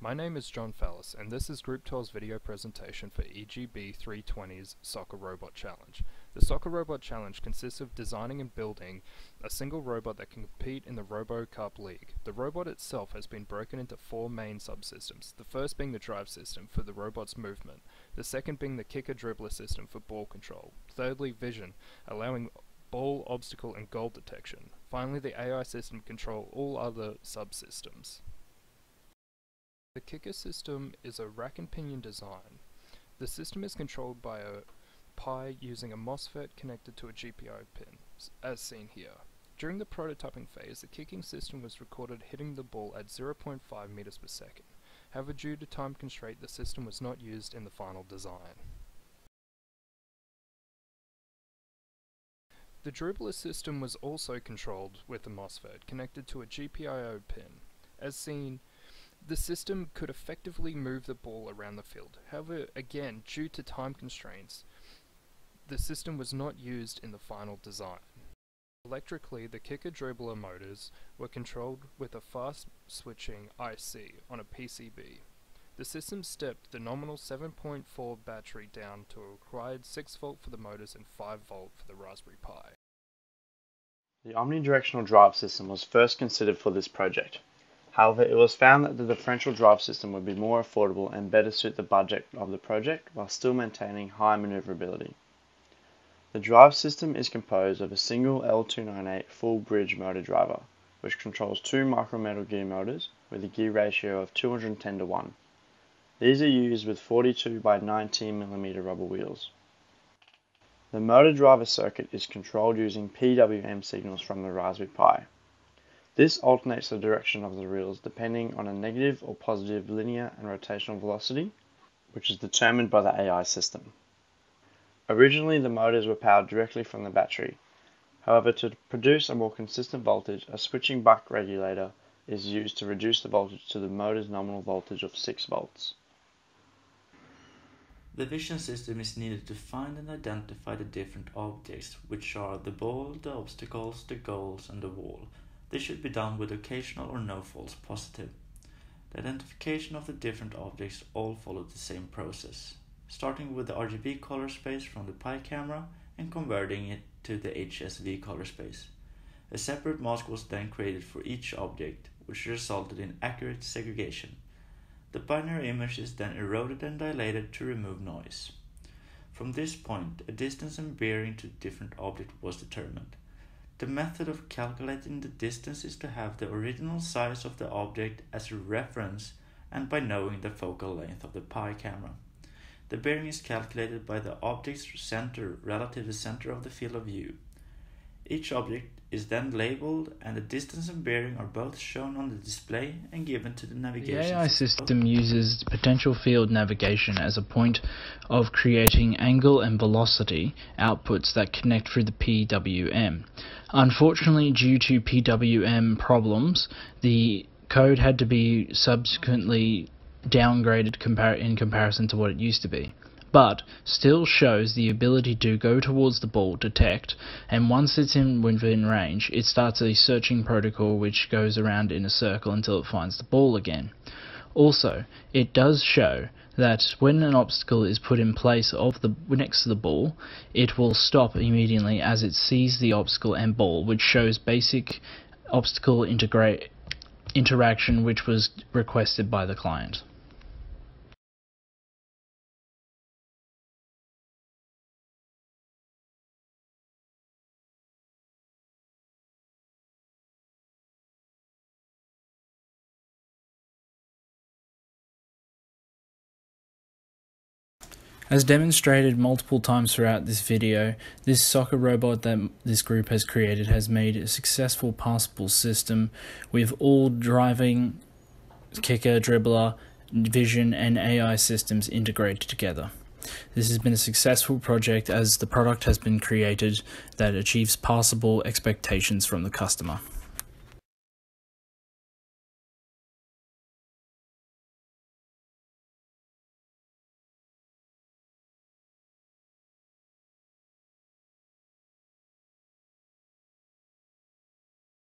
My name is Fallis, and this is Group 12's video presentation for EGB320's Soccer Robot Challenge. The Soccer Robot Challenge consists of designing and building a single robot that can compete in the Robo Cup League. The robot itself has been broken into four main subsystems, the first being the drive system for the robot's movement, the second being the kicker-dribbler system for ball control, thirdly vision, allowing ball, obstacle and goal detection. Finally, the AI system control all other subsystems. The kicker system is a rack and pinion design. The system is controlled by a Pi using a MOSFET connected to a GPIO pin, as seen here. During the prototyping phase, the kicking system was recorded hitting the ball at 0.5 meters per second. However, due to time constraint, the system was not used in the final design. The dribbler system was also controlled with a MOSFET connected to a GPIO pin. As seen, the system could effectively move the ball around the field. However, again, due to time constraints, the system was not used in the final design. Electrically, the kicker-dribbler motors were controlled with a fast-switching IC on a PCB. The system stepped the nominal 7.4 battery down to a required 6 volt for the motors and 5 volt for the Raspberry Pi. The omnidirectional drive system was first considered for this project. However, it was found that the differential drive system would be more affordable and better suit the budget of the project while still maintaining high maneuverability. The drive system is composed of a single L298 full bridge motor driver, which controls two micrometal gear motors with a gear ratio of 210:1. These are used with 42 by 19mm rubber wheels. The motor driver circuit is controlled using PWM signals from the Raspberry Pi. This alternates the direction of the reels depending on a negative or positive linear and rotational velocity, which is determined by the AI system. Originally, the motors were powered directly from the battery. However, to produce a more consistent voltage, a switching buck regulator is used to reduce the voltage to the motor's nominal voltage of 6 volts. The vision system is needed to find and identify the different objects, which are the ball, the obstacles, the goals, and the wall. This should be done with occasional or no false positive. The identification of the different objects all follow the same process, starting with the RGB color space from the Pi camera and converting it to the HSV color space. A separate mask was then created for each object, which resulted in accurate segregation. The binary image is then eroded and dilated to remove noise. From this point, a distance and bearing to different object was determined. The method of calculating the distance is to have the original size of the object as a reference and by knowing the focal length of the Pi camera. The bearing is calculated by the object's center relative to the center of the field of view. Each object is then labeled and the distance and bearing are both shown on the display and given to the navigation system. The AI system uses potential field navigation as a point of creating angle and velocity outputs that connect through the PWM. Unfortunately, due to PWM problems, the code had to be subsequently downgraded in comparison to what it used to be, but still shows the ability to go towards the ball, detect, and once it's within range, it starts a searching protocol which goes around in a circle until it finds the ball again. Also, it does show that when an obstacle is put in place next to the ball, it will stop immediately as it sees the obstacle and ball, which shows basic obstacle interaction which was requested by the client. As demonstrated multiple times throughout this video, this soccer robot that this group has created has made a successful passable system with all driving, kicker, dribbler, vision and AI systems integrated together. This has been a successful project as the product has been created that achieves passable expectations from the customer.